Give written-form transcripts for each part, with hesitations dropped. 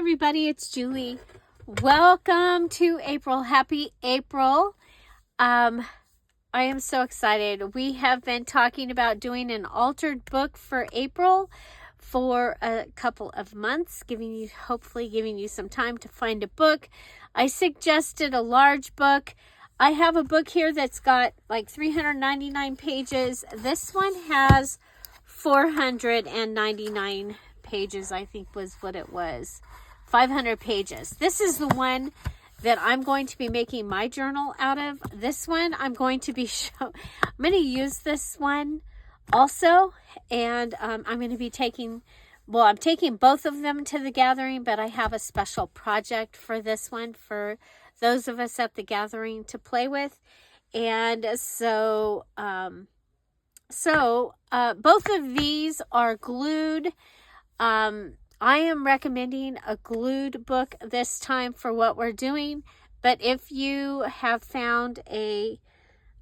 everybody, it's Julie. Welcome to April. Happy April. I am so excited. We have been talking about doing an altered book for April for a couple of months, hopefully giving you some time to find a book. I suggested a large book. I have a book here that's got like 399 pages. This one has 499 pages, I think was what it was. 500 pages. This is the one that I'm going to be making my journal out of. This one I'm going to use this one also, and I'm going to be taking both of them to the gathering, but I have a special project for this one for those of us at the gathering to play with. And so both of these are glued. I am recommending a glued book this time for what we're doing, but if you have found a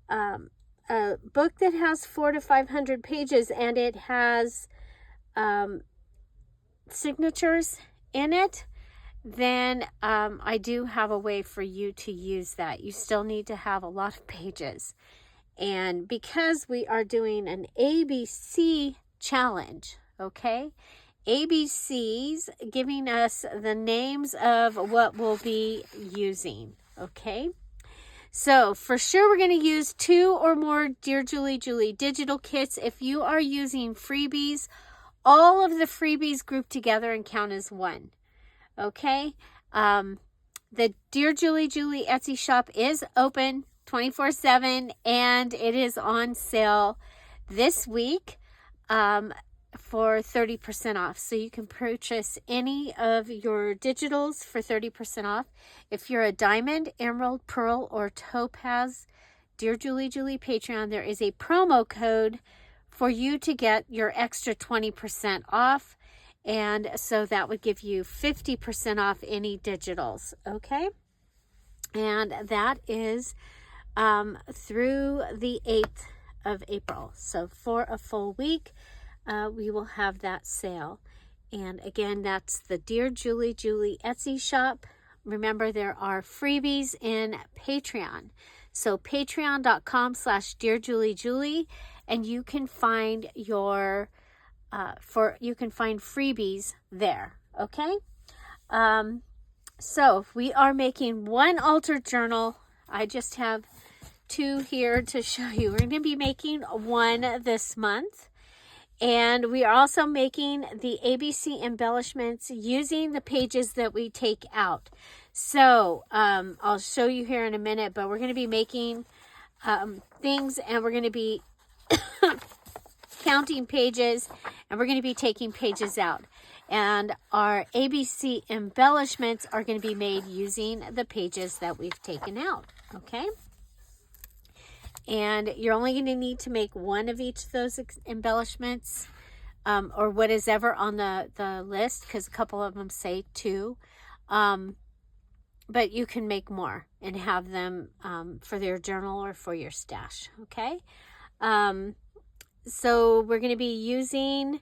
book that has 400 to 500 pages and it has signatures in it, then I do have a way for you to use that. You still need to have a lot of pages. And because we are doing an ABC challenge, okay? ABCs giving us the names of what we'll be using, okay? So for sure we're going to use 2 or more Dear Julie Julie digital kits. If you are using freebies, all of the freebies group together and count as one, okay? The Dear Julie Julie Etsy shop is open 24/7 and it is on sale this week for 30% off. So you can purchase any of your digitals for 30% off. If you're a diamond, emerald, pearl, or topaz Dear Julie Julie Patreon, there is a promo code for you to get your extra 20% off. And so that would give you 50% off any digitals, okay? And that is through the 8th of April. So for a full week, we will have that sale. And again, that's the Dear Julie Julie Etsy shop. Remember, there are freebies in Patreon. So patreon.com/DearJulieJulie, and you can find you can find freebies there. Okay. So we are making one altered journal. I just have 2 here to show you. We're going to be making one this month. And we are also making the ABC embellishments using the pages that we take out. So I'll show you here in a minute, but we're going to be making things, and we're going to be counting pages, and we're going to be taking pages out. And our ABC embellishments are going to be made using the pages that we've taken out, okay? And you're only going to need to make one of each of those embellishments, or what is ever on the list, because a couple of them say 2. But you can make more and have them for your journal or for your stash, okay? So we're going to be using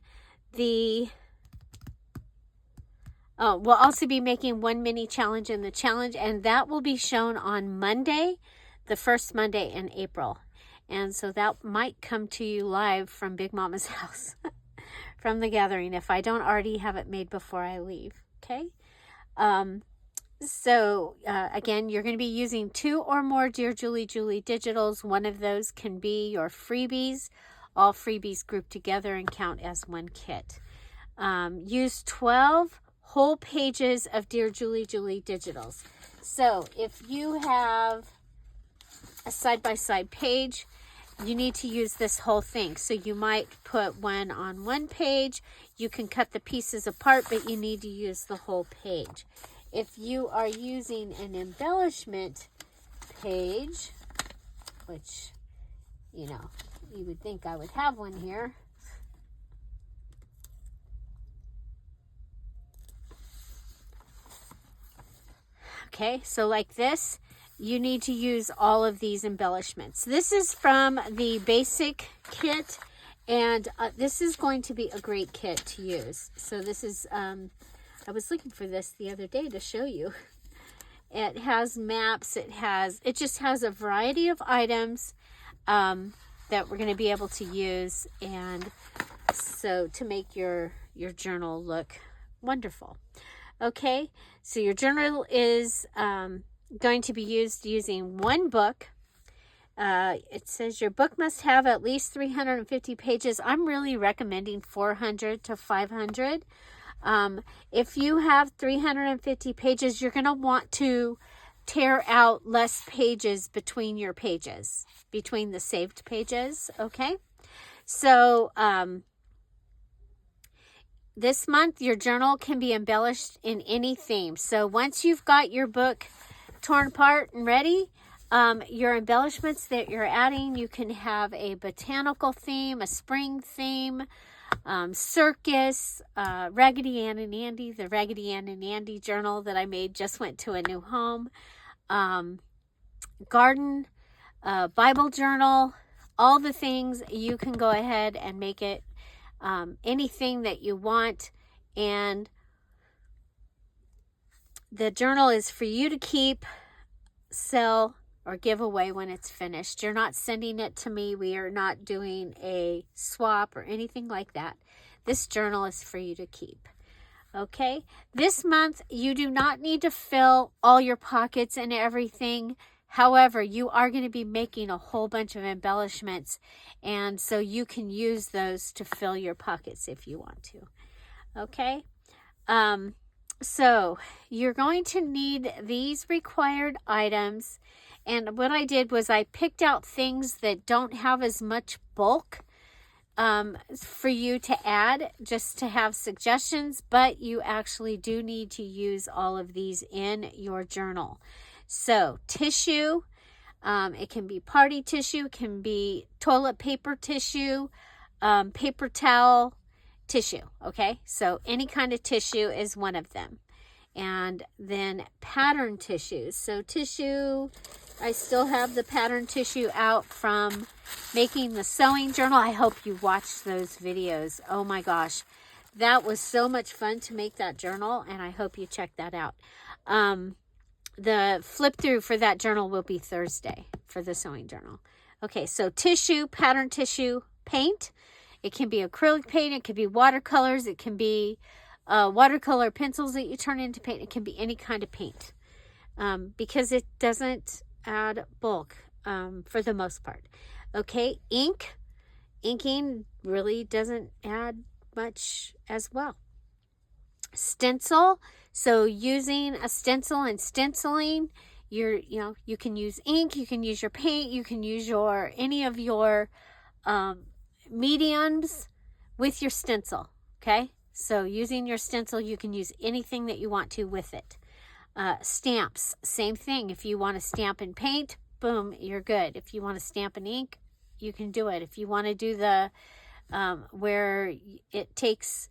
we'll also be making one mini challenge in the challenge, and that will be shown on Monday, the first Monday in April. And so that might come to you live from Big Mama's house from the gathering if I don't already have it made before I leave, okay? Again, you're going to be using 2 or more Dear Julie Julie digitals. One of those can be your freebies. All freebies grouped together and count as one kit. Use 12 whole pages of Dear Julie Julie digitals. So if you have a side-by-side page, you need to use this whole thing. So you might put one on one page. You can cut the pieces apart, but you need to use the whole page. If you are using an embellishment page, which, you would think I would have one here. Okay, so like this, you need to use all of these embellishments. This is from the basic kit, and this is going to be a great kit to use. So this is, I I was looking for this the other day to show you. It has maps. It just has a variety of items that we're going to be able to use, and so to make your journal look wonderful. Okay, so your journal is going to be used using one book. It says your book must have at least 350 pages. I'm really recommending 400 to 500. If you have 350 pages, you're going to want to tear out less pages between your pages, between the saved pages. Okay, so this month your journal can be embellished in any theme. So once you've got your book torn apart and ready, your embellishments that you're adding, you can have a botanical theme, a spring theme, circus, Raggedy Ann and Andy. The Raggedy Ann and Andy journal that I made just went to a new home. Garden, Bible journal, all the things. You can go ahead and make it anything that you want, and the journal is for you to keep, sell, or give away when it's finished. You're not sending it to me. We are not doing a swap or anything like that. This journal is for you to keep. Okay, this month you do not need to fill all your pockets and everything. However, you are going to be making a whole bunch of embellishments, and so you can use those to fill your pockets if you want to. Okay, so you're going to need these required items, and what I did was I picked out things that don't have as much bulk for you to add, just to have suggestions, but you actually do need to use all of these in your journal. So tissue, it can be party tissue, it can be toilet paper tissue, paper towel tissue. Okay, so any kind of tissue is one of them. And then pattern tissues. So tissue, I still have the pattern tissue out from making the sewing journal. I hope you watched those videos. Oh my gosh, that was so much fun to make that journal, and I hope you check that out. The flip through for that journal will be Thursday for the sewing journal. Okay, so tissue, pattern tissue, paint. It can be acrylic paint, it can be watercolors, it can be watercolor pencils that you turn into paint. It can be any kind of paint because it doesn't add bulk for the most part. Okay, ink. Inking really doesn't add much as well. Stencil. So using a stencil and stenciling, you can use ink, you can use your paint, you can use any of your mediums with your stencil. Okay, so using your stencil, you can use anything that you want to with it. Stamps, same thing. If you want to stamp and paint, boom, you're good. If you want to stamp and ink, you can do it. If you want to do the where it takes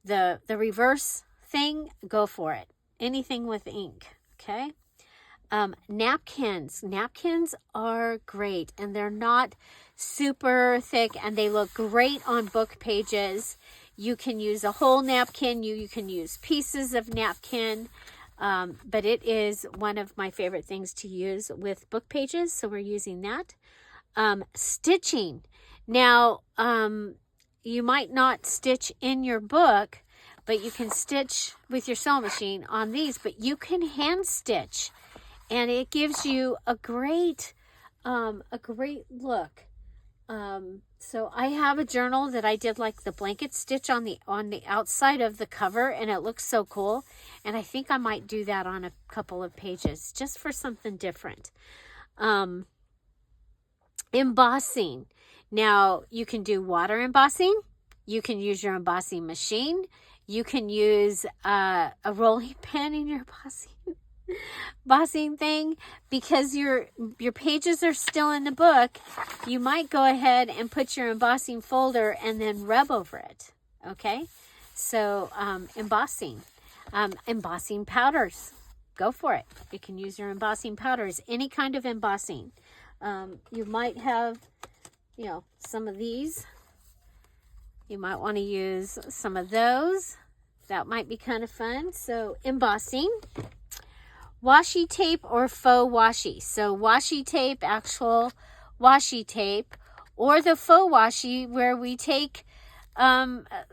the reverse thing, go for it. Anything with ink. Okay. Napkins. Napkins are great, and they're not super thick, and they look great on book pages. You can use a whole napkin. You can use pieces of napkin. But it is one of my favorite things to use with book pages, so we're using that. Stitching. Now, you might not stitch in your book, but you can stitch with your sewing machine on these, but you can hand stitch, and it gives you a great look. So I have a journal that I did like the blanket stitch on the outside of the cover, and it looks so cool. And I think I might do that on a couple of pages just for something different. Embossing. Now you can do water embossing. You can use your embossing machine. You can use a rolling pin in your embossing thing, because your pages are still in the book. You might go ahead and put your embossing folder and then rub over it. Okay, so embossing powders, go for it. You can use your embossing powders, any kind of embossing. You might have some of these. You might want to use some of those. that might be kind of fun. So embossing, washi tape or faux washi. So washi tape, actual washi tape, or the faux washi where we take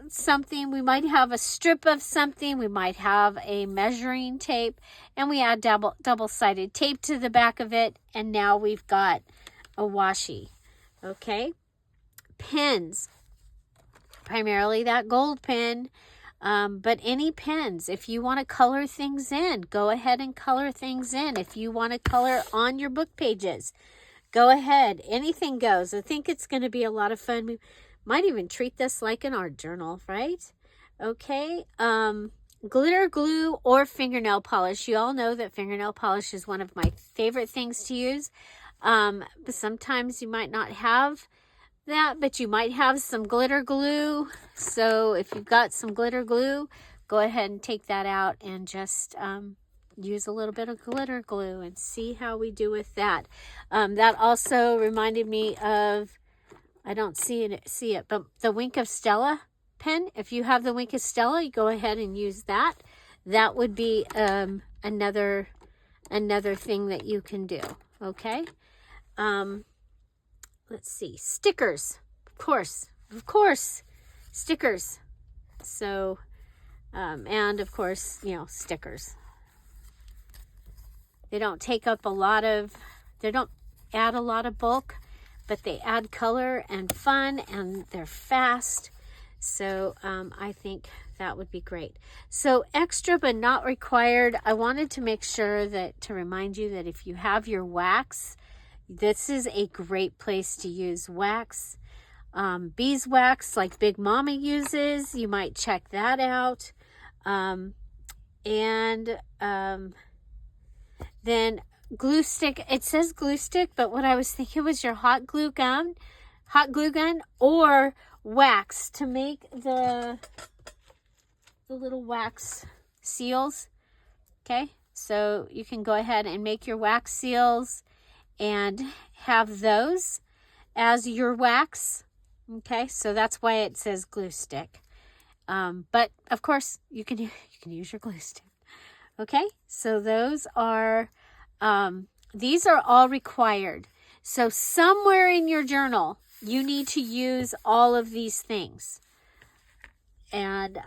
something, we might have a strip of something, we might have a measuring tape, and we add double-sided tape to the back of it, and now we've got a washi. Okay, pens, primarily that gold pen, but any pens. If you want to color things in, go ahead and color things in. If you want to color on your book pages, go ahead. Anything goes. I think it's going to be a lot of fun. We might even treat this like an art journal, right? Okay. Glitter glue or fingernail polish. You all know that fingernail polish is one of my favorite things to use. But sometimes you might not have that, but you might have some glitter glue. So if you've got some glitter glue, go ahead and take that out and just use a little bit of glitter glue and see how we do with that. That also reminded me of, I don't see it, but the Wink of Stella pen. If you have the Wink of Stella, you go ahead and use that. That would be another thing that you can do. Okay. Let's see, stickers, of course, stickers. So, and of course, you know, stickers. They don't take up they don't add a lot of bulk, but they add color and fun, and they're fast. So I think that would be great. So extra but not required. I wanted to make sure to remind you that if you have your wax, this is a great place to use wax. Beeswax like Big Mama uses. You might check that out. Then glue stick. It says glue stick, but what I was thinking was your hot glue gun, or wax to make the little wax seals. Okay, so you can go ahead and make your wax seals and have those as your wax. Okay, so that's why it says glue stick. But of course you can use your glue stick. Okay, so those are these are all required. So somewhere in your journal you need to use all of these things. And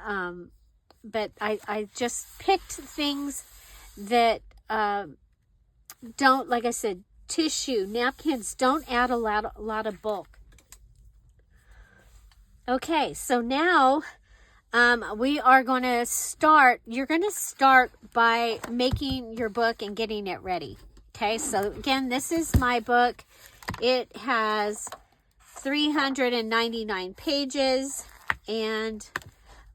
but I just picked things that don't, like I said, tissue, napkins don't add a lot of bulk. Okay, so now we are going to start. You're going to start by making your book and getting it ready. Okay, so again, this is my book. It has 399 pages, and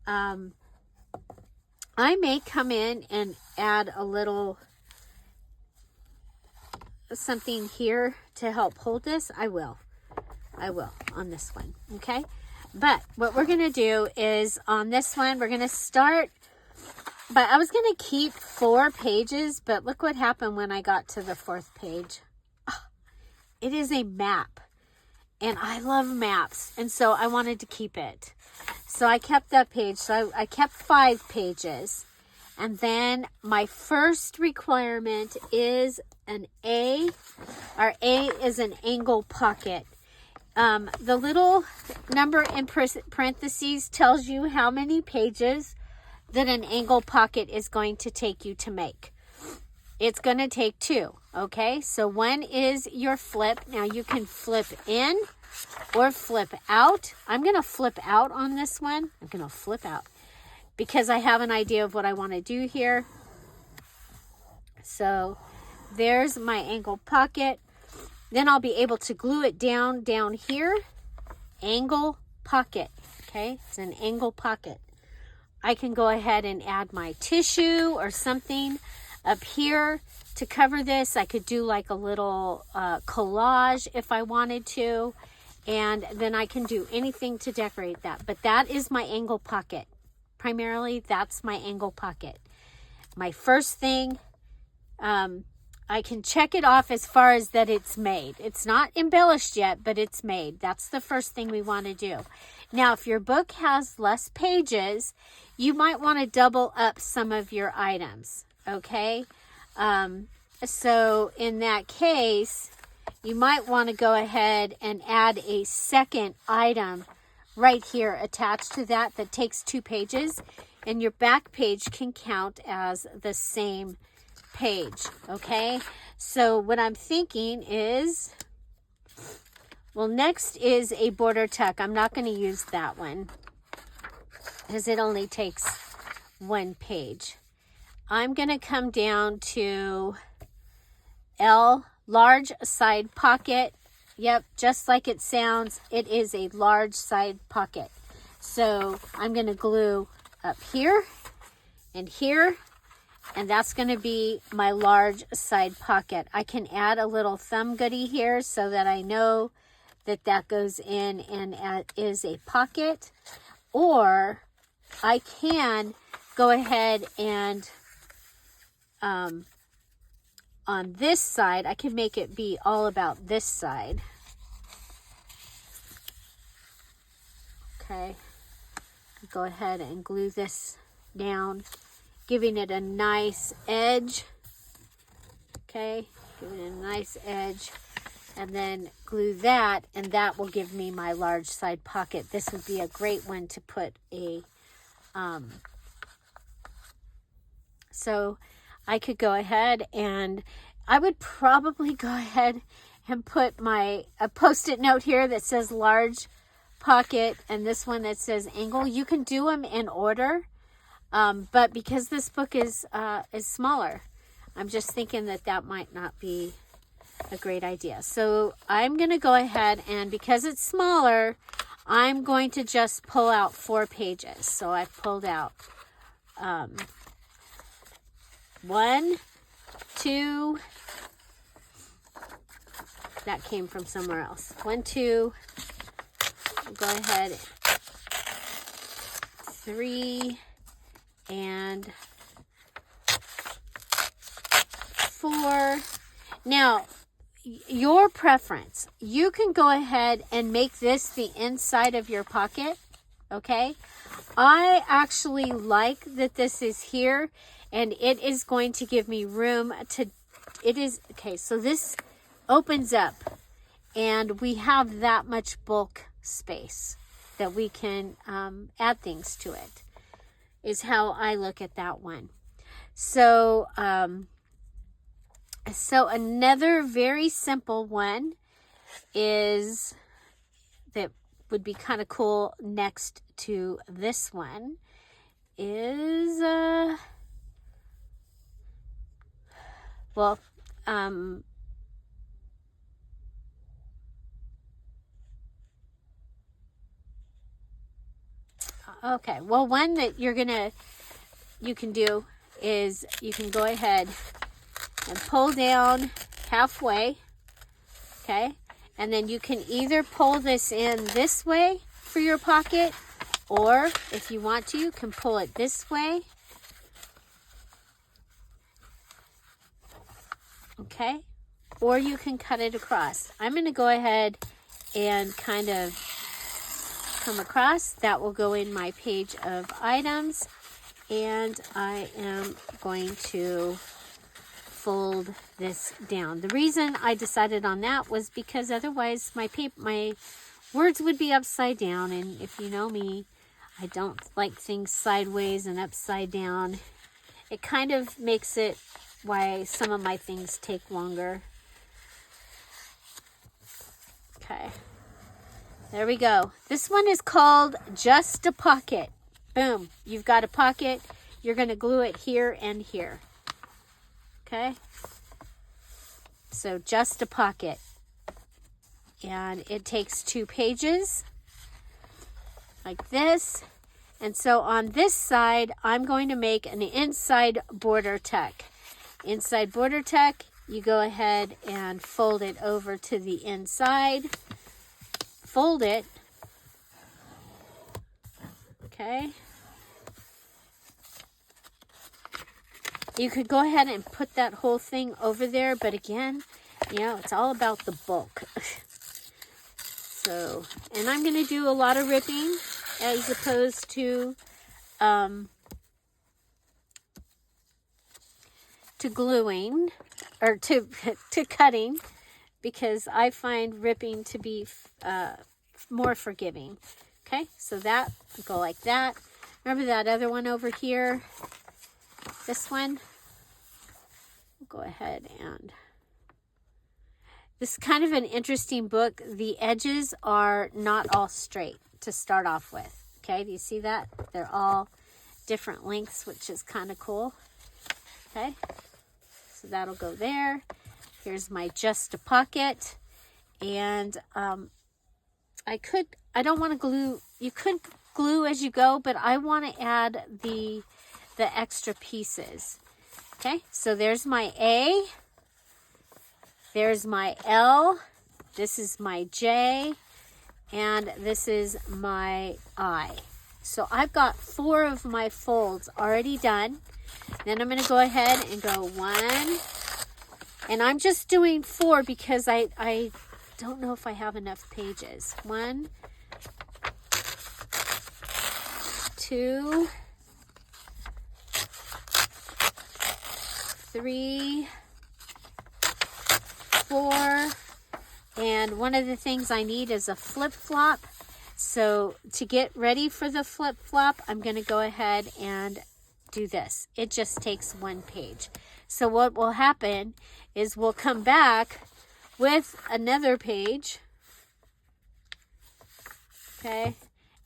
I may come in and add a little something here to help hold this. I will on this one. Okay, but what we're going to do is on this one, we're going to start, but I was going to keep 4 pages, but look what happened when I got to the 4th page. Oh, it is a map, and I love maps, and so I wanted to keep it. So I kept that page. So I kept 5 pages. And then my first requirement is an A. Our A is an angle pocket. The little number in parentheses tells you how many pages that an angle pocket is going to take you to make. It's going to take 2. Okay, so one is your flip. Now you can flip in or flip out. I'm going to flip out on this one. I'm going to flip out because I have an idea of what I want to do here. So there's my angle pocket. Then I'll be able to glue it down here. Angle pocket. Okay, it's an angle pocket. I can go ahead and add my tissue or something up here to cover this. I could do like a little collage if I wanted to. And then I can do anything to decorate that. But that is my angle pocket. Primarily, that's my angle pocket. My first thing, I can check it off as far as that it's made. It's not embellished yet, but it's made. That's the first thing we want to do. Now, if your book has less pages, you might want to double up some of your items, okay? So in that case, you might want to go ahead and add a second item right here attached to that takes 2 pages, and your back page can count as the same page, okay? So what I'm thinking is, well, next is a border tuck. I'm not going to use that one because it only takes 1 page. I'm going to come down to L, large side pocket. Yep, just like it sounds, it is a large side pocket. So I'm going to glue up here, and that's going to be my large side pocket. I can add a little thumb goodie here so that I know that goes in and is a pocket. Or I can go ahead and on this side, I can make it be all about this side. Okay, go ahead and glue this down, giving it a nice edge. Okay, giving it a nice edge, and then glue that, and that will give me my large side pocket. This would be a great one to put a, so I could go ahead and I would probably go ahead and put a post-it note here that says large pocket and this one that says angle. You can do them in order, but because this book is smaller, I'm just thinking that might not be a great idea. So I'm going to go ahead, and because it's smaller, I'm going to just pull out 4 pages. So I've pulled out 1, 2, that came from somewhere else. 1, 2, go ahead, 3, and 4. Now, your preference, you can go ahead and make this the inside of your pocket, okay? I actually like that this is here, and it is going to give me room to, okay, so this opens up, and we have that much bulk space that we can add things to it, is how I look at that one. So, so another very simple one is that would be kind of cool next to this one is okay, well, one that you can do is you can go ahead and pull down halfway, okay? And then you can either pull this in this way for your pocket, or if you want to, you can pull it this way, okay? Or you can cut it across. I'm going to go ahead and kind of come across. That will go in my page of items, and I am going to fold this down. The reason I decided on that was because otherwise my words would be upside down, and if you know me, I don't like things sideways and upside down. It kind of makes it why some of my things take longer. Okay, there we go. This one is called Just a Pocket. Boom, you've got a pocket. You're going to glue it here and here. Okay, so just a pocket, and it takes 2 pages like this. And so on this side, I'm going to make an inside border tuck. Inside border tuck, you go ahead and fold it over to the inside, fold it, okay. You could go ahead and put that whole thing over there, but again, you know, it's all about the bulk. So, and I'm going to do a lot of ripping as opposed to gluing or to cutting, because I find ripping to be more forgiving. Okay, so that go like that. Remember that other one over here? This one. Go ahead and this is kind of an interesting book. The edges are not all straight to start off with. Okay, do you see that? They're all different lengths, which is kind of cool. Okay, so that'll go there. Here's my Just a Pocket, and I don't want to glue. You could glue as you go, but I want to add the extra pieces. Okay, so there's my A, there's my L, this is my J, and this is my I. So I've got 4 of my folds already done. Then I'm going to go ahead and go 1, and I'm just doing 4 because I don't know if I have enough pages. 1, 2, 3, 4, and one of the things I need is a flip-flop. So to get ready for the flip-flop, I'm going to go ahead and do this. It just takes 1 page. So what will happen is we'll come back with another page, okay,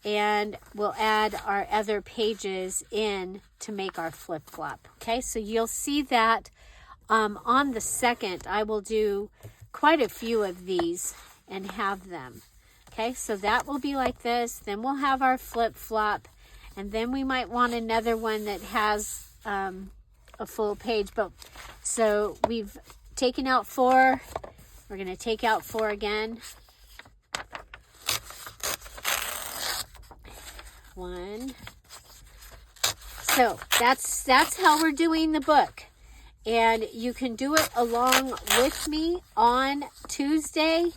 and we'll add our other pages in to make our flip-flop. Okay, so you'll see that on the 2nd, I will do quite a few of these and have them. Okay, so that will be like this. Then we'll have our flip-flop, and then we might want another one that has a full page. But so we've taken out 4. We're going to take out 4 again. 1. So that's how we're doing the book. And you can do it along with me on Tuesday.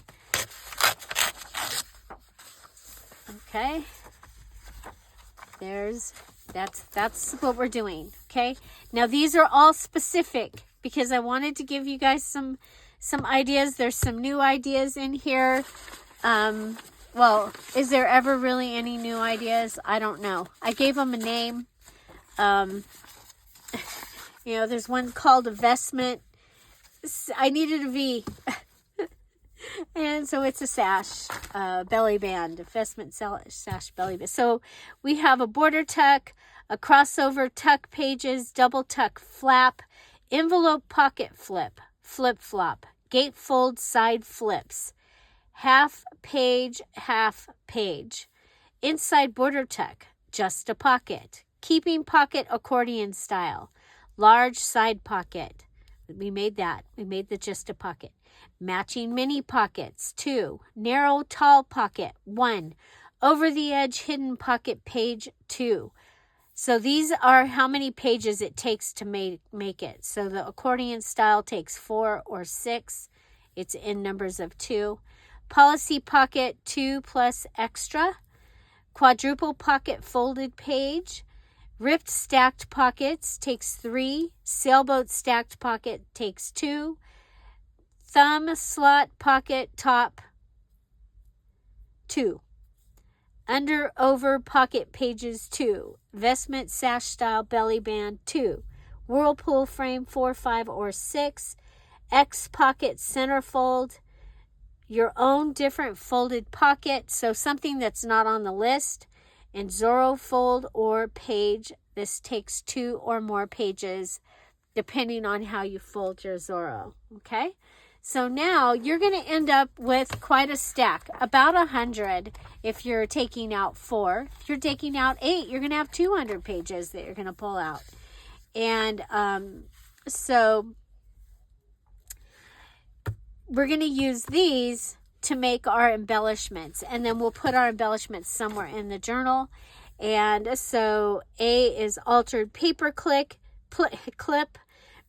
Okay. That's what we're doing. Okay. Now these are all specific because I wanted to give you guys some ideas. There's some new ideas in here. Well, is there ever really any new ideas? I don't know. I gave them a name. You know, there's one called Investment. I needed a V. And so it's a sash, belly band, Investment sash belly band. So we have a border tuck, a crossover tuck pages, double tuck flap, envelope pocket flip, flip flop, gatefold side flips, half page, inside border tuck, just a pocket, keeping pocket accordion style, large side pocket. We made that. We made the just a pocket. Matching mini pockets, 2. Narrow tall pocket, 1. Over the edge hidden pocket, page 2. So these are how many pages it takes to make it. So the accordion style takes 4 or 6. It's in numbers of 2. Policy pocket, 2 plus extra. Quadruple pocket folded page. Ripped stacked pockets takes 3. Sailboat stacked pocket takes 2. Thumb slot pocket top, 2. Under over pocket pages, 2. Vestment sash style belly band, 2. Whirlpool frame, 4, 5, or 6. X pocket centerfold. Your own different folded pocket, so something that's not on the list. And Zorro fold or page. This takes 2 or more pages depending on how you fold your Zorro. Okay, so now you're going to end up with quite a stack, about 100 if you're taking out 4. If you're taking out 8, you're going to have 200 pages that you're going to pull out. And so we're going to use these to make our embellishments, and then we'll put our embellishments somewhere in the journal. And so A is altered paper clip,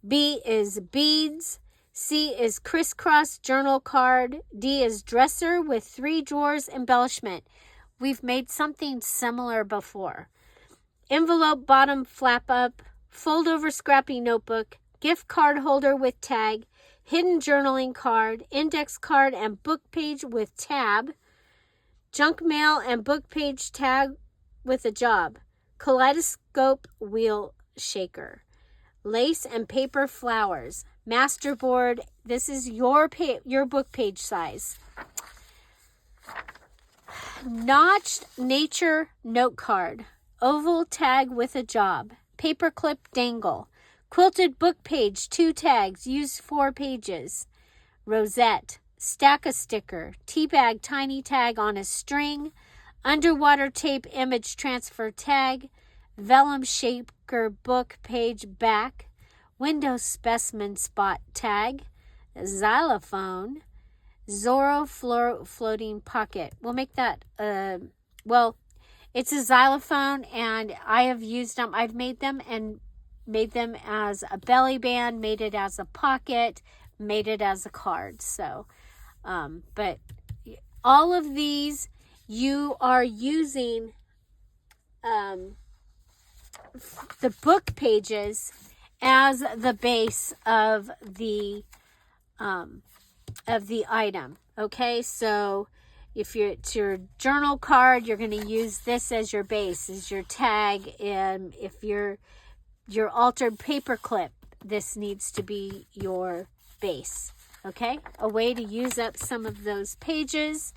B is beads, C is crisscross journal card. D is dresser with 3 drawers embellishment. We've made something similar before. Envelope bottom flap up, fold over scrappy notebook, gift card holder with tag, hidden journaling card, index card and book page with tab, junk mail and book page tag with a job, kaleidoscope wheel shaker, lace and paper flowers, masterboard. This is your book page size. Notched nature note card, oval tag with a job, paperclip dangle, quilted book page 2 tags, use 4 pages, rosette, stack a sticker, tea bag tiny tag on a string, underwater tape image transfer tag, vellum shaker book page back, window specimen spot tag, xylophone, Zorro floating pocket. We'll make that, it's a xylophone, and I have used them. I've made them and made them as a belly band, made it as a pocket, made it as a card. So, but all of these, you are using the book pages as the base of the item. Okay, so if it's your journal card, you're going to use this as your base, as your tag, and if your altered paper clip, this needs to be your base. Okay, a way to use up some of those pages.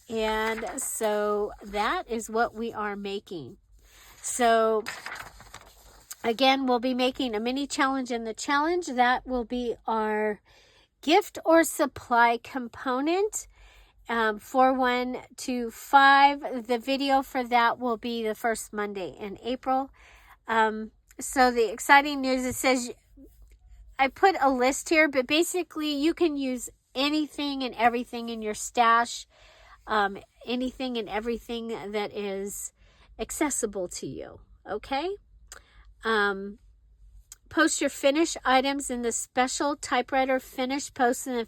And so that is what we are making. So again, we'll be making a mini challenge in the challenge. That will be our gift or supply component. 4/1-5. The video for that will be the first Monday in April. So the exciting news, it says, I put a list here, but basically you can use anything and everything in your stash, anything and everything that is accessible to you. Okay. Post your finished items in the special typewriter finish post in the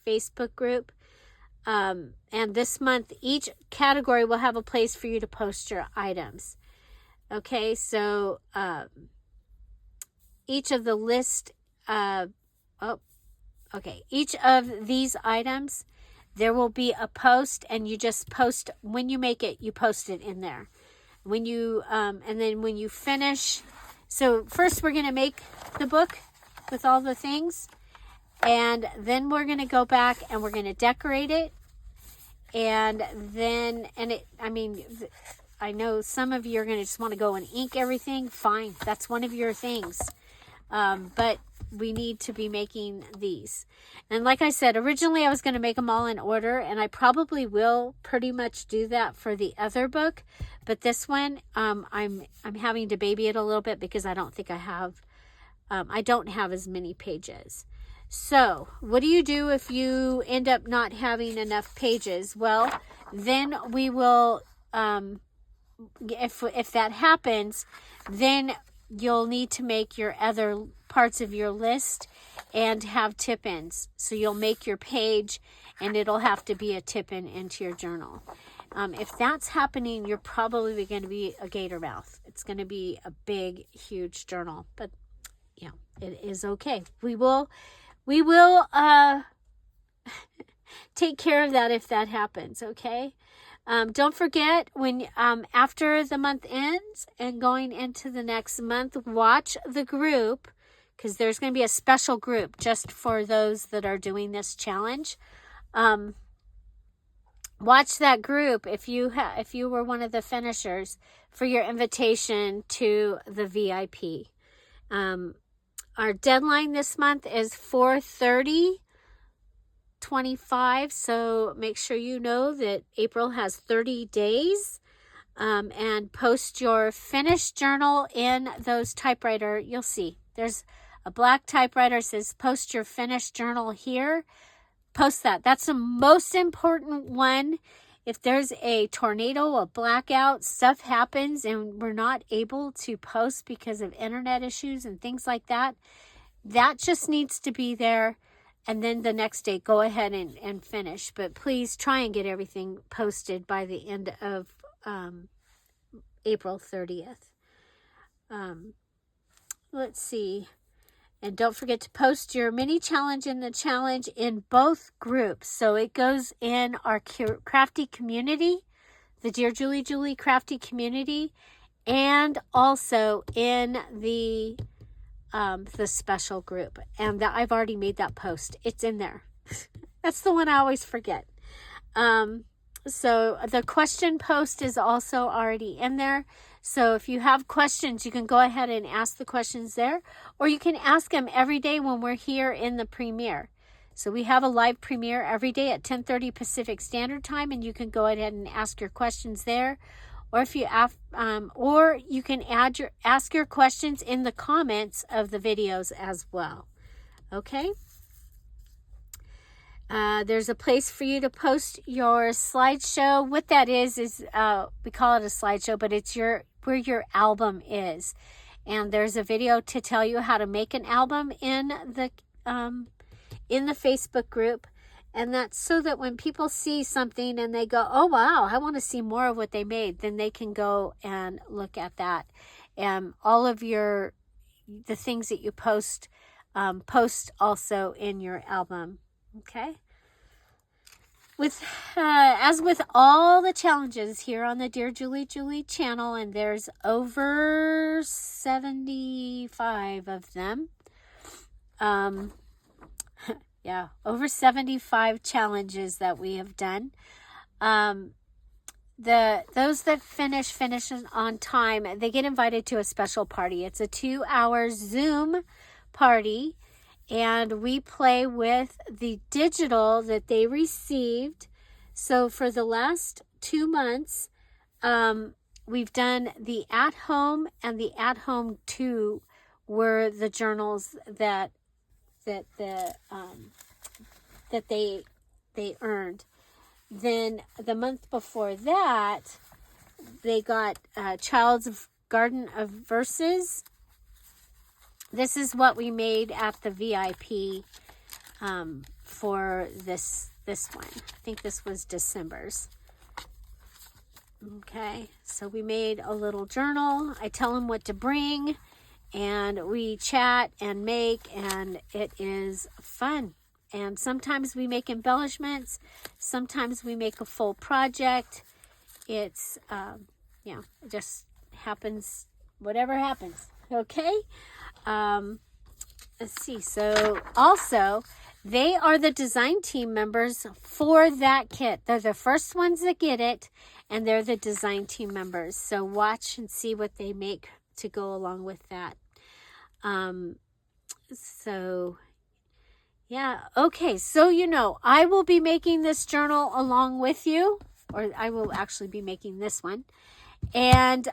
Facebook group. And this month, each category will have a place for you to post your items. Okay, so each of the list, each of these items, there will be a post, and you just post, when you make it, you post it in there. When you, and then when you finish, so first we're going to make the book with all the things, and then we're going to go back and we're going to decorate it. And then, I know some of you are going to just want to go and ink everything. Fine, that's one of your things. But we need to be making these. And like I said, originally I was going to make them all in order, and I probably will pretty much do that for the other book. But this one, I'm having to baby it a little bit because I don't think I have as many pages. So what do you do if you end up not having enough pages? Well, then we will, if that happens, then you'll need to make your other parts of your list and have tip-ins. So you'll make your page and it'll have to be a tip-in into your journal. If that's happening, you're probably going to be a gator mouth. It's going to be a big, huge journal, but yeah, it is okay. We will take care of that if that happens. Okay. Don't forget, when after the month ends and going into the next month, watch the group, because there's going to be a special group just for those that are doing this challenge. Watch that group if you were one of the finishers for your invitation to the VIP. Our deadline this month is 4/30/25, so make sure you know that April has 30 days, and post your finished journal in those typewriter. You'll see there's a black typewriter, says post your finished journal here. Post that. That's the most important one. If there's a tornado, a blackout, stuff happens and we're not able to post because of internet issues and things like that, that just needs to be there. and then the next day go ahead and finish. But please try and get everything posted by the end of April 30th. Let's see. And don't forget to post your mini challenge and the challenge in both groups. So it goes in our crafty community, the Dear Julie Julie crafty community, and also in the special group. And I've already made that post. It's in there. That's the one I always forget. So the question post is also already in there. So if you have questions, you can go ahead and ask the questions there, or you can ask them every day when we're here in the premiere. So we have a live premiere every day at 10:30 Pacific Standard Time, and you can go ahead and ask your questions there. Or if you or you can ask your questions in the comments of the videos as well. Okay. There's a place for you to post your slideshow. What that is we call it a slideshow, but it's where your album is. And there's a video to tell you how to make an album in the Facebook group. And that's so that when people see something and they go, oh, wow, I want to see more of what they made, then they can go and look at that. And all of the things that you post also in your album. Okay. As with all the challenges here on the Dear Julie Julie channel, and there's over 75 of them. Yeah, over 75 challenges that we have done. Those that finish on time, they get invited to a special party. It's a 2-hour Zoom party. And we play with the digital that they received. So for the last 2 months, we've done the at-home, and the at-home 2 were the journals that they earned. Then the month before that, they got Child's Garden of Verses. This is what we made at the VIP for this one. I think this was December's. Okay, so we made a little journal. I tell them what to bring, and we chat and make, and it is fun. And sometimes we make embellishments. Sometimes we make a full project. It's, it just happens, whatever happens. Okay? Let's see. So also, they are the design team members for that kit. They're the first ones that get it, and they're the design team members. So watch and see what they make to go along with that. So yeah. Okay. So, I will be making this journal along with you, or I will actually be making this one. And,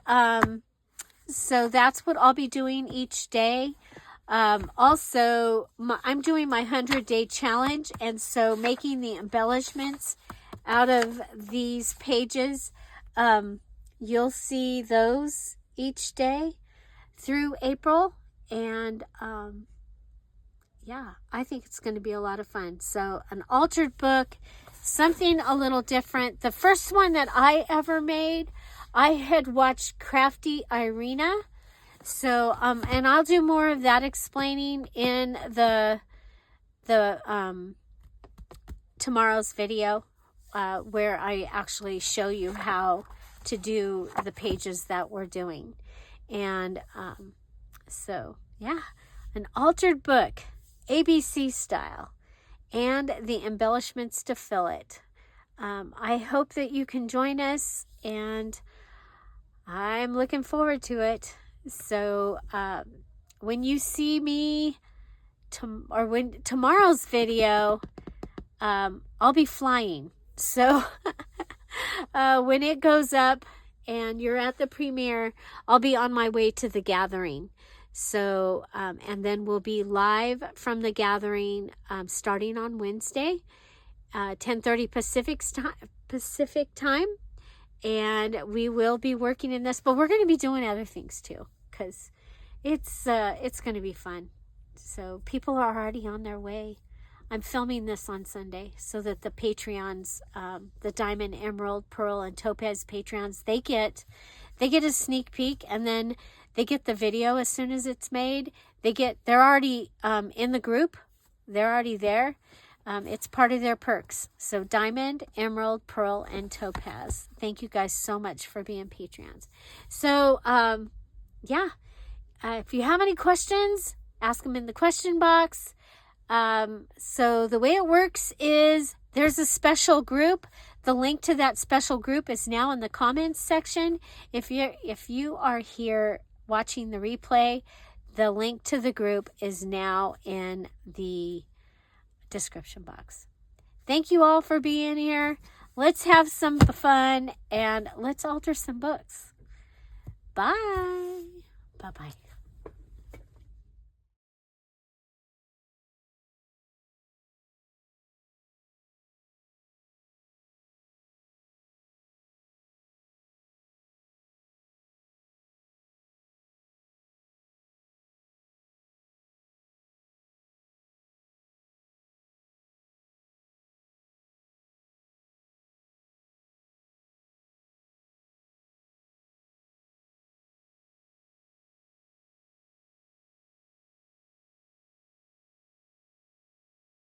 so that's what I'll be doing each day. Also, I'm doing my 100-day challenge, and so making the embellishments out of these pages, you'll see those each day through April. And I think it's going to be a lot of fun. So an altered book, something a little different. The first one that I ever made, I had watched Crafty Irina. So, and I'll do more of that explaining in the tomorrow's video, where I actually show you how to do the pages that we're doing. And, so yeah, an altered book, ABC style, and the embellishments to fill it. I hope that you can join us, and I'm looking forward to it. So when you see me when tomorrow's video, I'll be flying. So when it goes up and you're at the premiere, I'll be on my way to the gathering. So and then we'll be live from the gathering starting on Wednesday, 10:30 Pacific time. And we will be working in this, but we're going to be doing other things too, because it's going to be fun. So people are already on their way. I'm filming this on Sunday so that the Patreons, the Diamond, Emerald, Pearl, and Topaz Patreons, they get a sneak peek, and then they get the video as soon as it's made. They're already in the group. They're already there. It's part of their perks. So Diamond, Emerald, Pearl, and Topaz. Thank you guys so much for being Patreons. So, yeah. If you have any questions, ask them in the question box. So the way it works is there's a special group. The link to that special group is now in the comments section. If you are here watching the replay, the link to the group is now in the description box. Thank you all for being here. Let's have some fun and let's alter some books. Bye. Bye-bye.